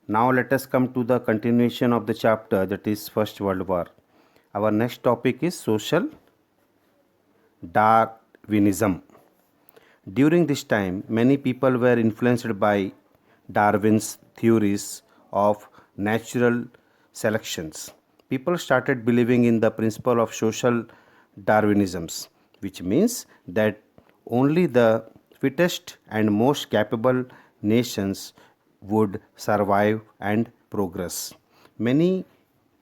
Now let us come to the continuation of the chapter, that is First World War. Our next topic is social Darwinism. During this time, many people were influenced by Darwin's theories of natural selections. People started believing in the principle of social Darwinisms, which means that only the fittest and most capable nations would survive and progress. Many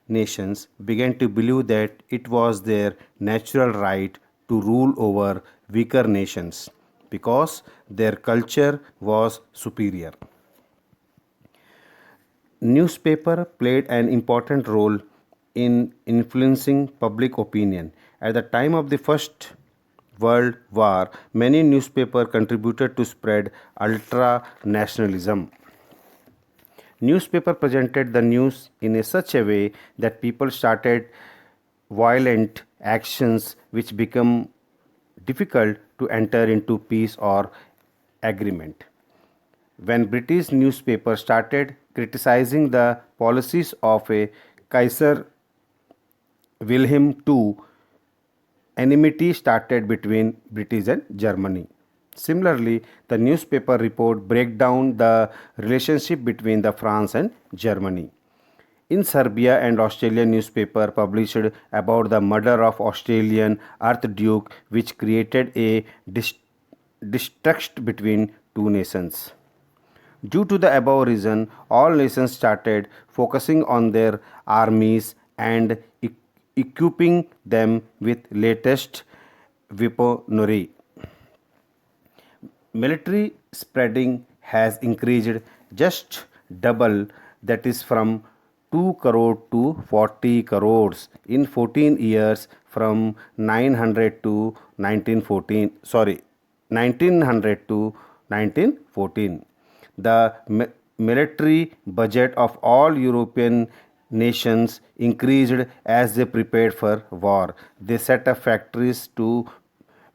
nations began to believe that it was their natural right to rule over weaker nations because their culture was superior. Newspaper played an important role in influencing public opinion. At the time of the First World War, many newspapers contributed to spread ultra nationalism. Newspaper presented the news in such a way that people started violent actions which become difficult to enter into peace or agreement. When British newspapers started criticizing the policies of a Kaiser Wilhelm II, enmity started between British and Germany. Similarly, the newspaper report break down the relationship between the France and Germany. In Serbia and Australia newspaper published about the murder of Australian Archduke, which created a distrust between two nations. Due to the above reason, all nations started focusing on their armies and equipping them with latest weaponry. Military spreading has increased just double, that is from 2 crore to 40 crores in 14 years, from 900 to 1914, 1900 to 1914. The military budget of all European nations increased as they prepared for war. They set up factories to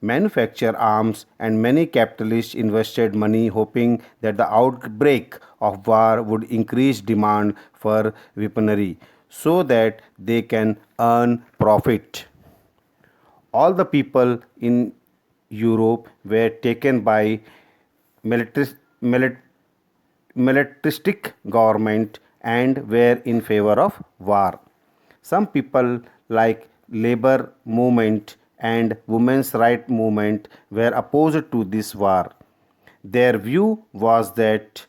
manufacture arms, and many capitalists invested money hoping that the outbreak of war would increase demand for weaponry so that they can earn profit. All the people in Europe were taken by military, militaristic government and were in favor of war. Some people like labor movement and women's right movement were opposed to this war. Their view was that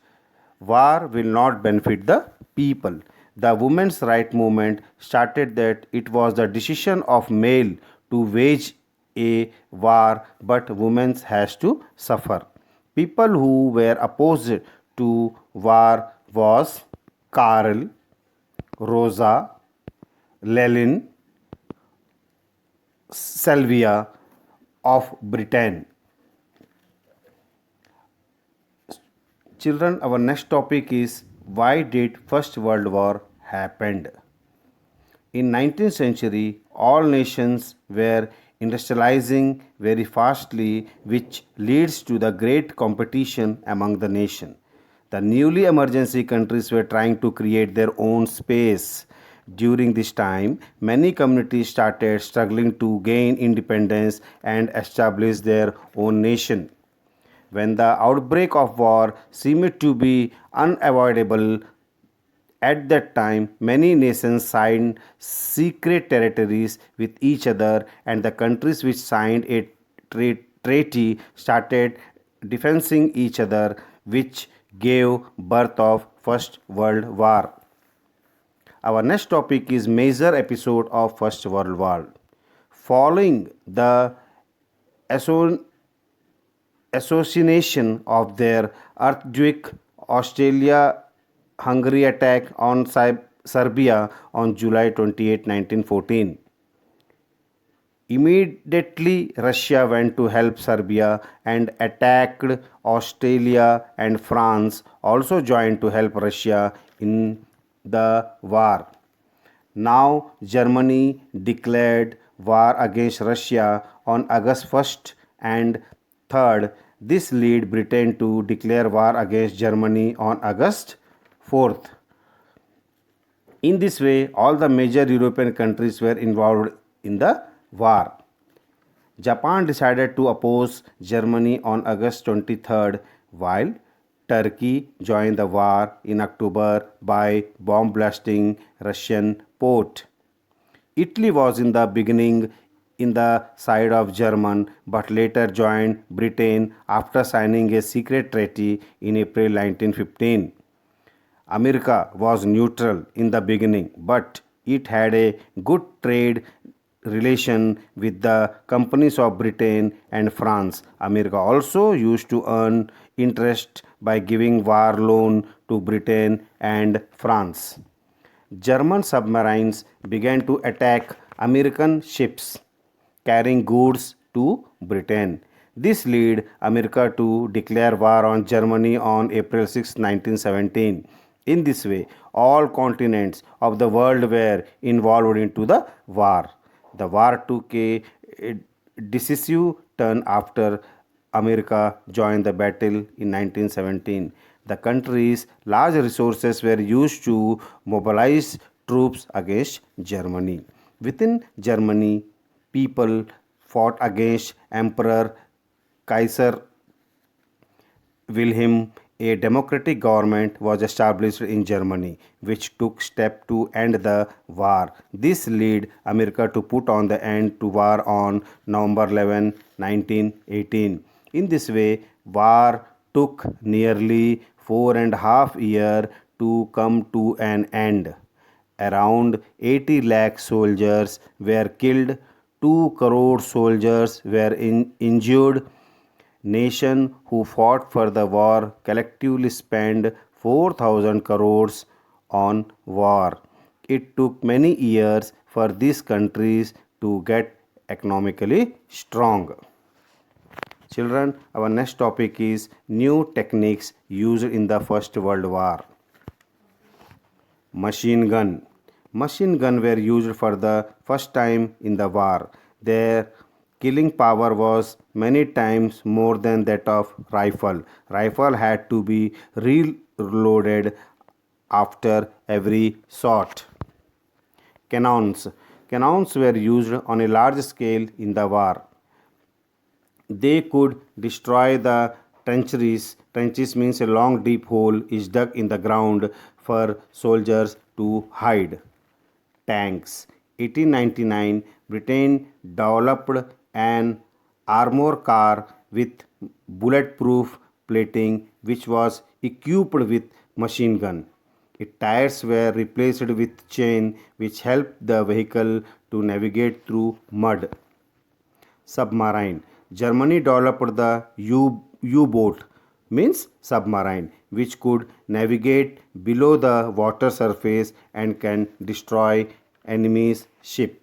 war will not benefit the people. The women's right movement started that it was the decision of male to wage a war, but women has to suffer. People who were opposed to war was Karl, Rosa, Lenin, Salvia of Britain. Children, our next topic is why did First World War happened? In 19th century, all nations were industrializing very fastly, which leads to the great competition among the nation. The newly emergency countries were trying to create their own space. During this time, many communities started struggling to gain independence and establish their own nation. When the outbreak of war seemed to be unavoidable, at that time, many nations signed secret territories with each other, and the countries which signed a treaty started defending each other, which gave birth of First World War. Our next topic is major episode of First World War. Following the assassination of their Archduke, Australia Hungary attack on Serbia on July 28, 1914. Immediately, Russia went to help Serbia and attacked Australia, and France also joined to help Russia in the war. Now, Germany declared war against Russia on August 1st and 3rd. This led Britain to declare war against Germany on August 4th. In this way, all the major European countries were involved in the war. Japan decided to oppose Germany on August 23rd, while Turkey joined the war in October by bomb blasting Russian port. Italy was in the beginning in the side of German but later joined Britain after signing a secret treaty in April 1915. America was neutral in the beginning, but it had a good trade relation with the companies of Britain and France. America also used to earn interest by giving war loan to Britain and France. German submarines began to attack American ships carrying goods to Britain. This led America to declare war on Germany on April 6, 1917. In this way, all continents of the world were involved into the war. The war took a decisive turn after America joined the battle in 1917. The country's large resources were used to mobilize troops against Germany. Within Germany, people fought against Emperor Kaiser Wilhelm. A democratic government was established in Germany, which took steps to end the war. This led America to put on the end to war on November 11, 1918. In this way, war took nearly 4.5 years to come to an end. Around 80 lakh soldiers were killed, 2 crore soldiers were injured. Nations who fought for the war collectively spent 4,000 crores on war. It took many years for these countries to get economically strong. Children, our next topic is new techniques used in the First World War. Machine gun. Machine gun were used for the first time in the war. Their killing power was many times more than that of rifle. Rifle had to be reloaded after every shot. Cannons. Cannons were used on a large scale in the war. They could destroy the trenches. Trenches means a long deep hole is dug in the ground for soldiers to hide. Tanks. 1899, Britain developed an armored car with bulletproof plating which was equipped with machine gun. Its tires were replaced with chain which helped the vehicle to navigate through mud. Submarine. Germany developed the U-boat means submarine which could navigate below the water surface and can destroy enemy's ship.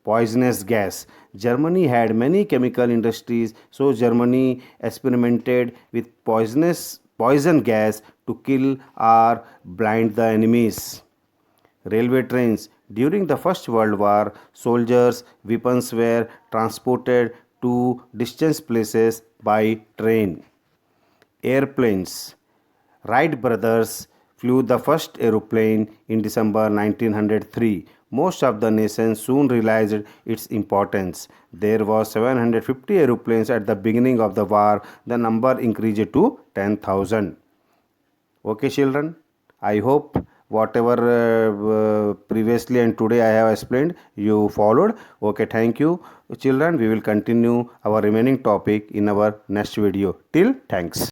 Poisonous gas. Germany had many chemical industries, so Germany experimented with poison gas to kill or blind the enemies. Railway trains. During the First World War, soldiers' weapons were transported to distant places by train. Airplanes. Wright brothers flew the first aeroplane in December 1903. Most of the nation soon realized its importance. There were 750 aeroplanes at the beginning of the war. The number increased to 10,000. Okay, children. I hope whatever previously and today I have explained you followed. Okay, thank you, children. We will continue our remaining topic in our next video. Till thanks.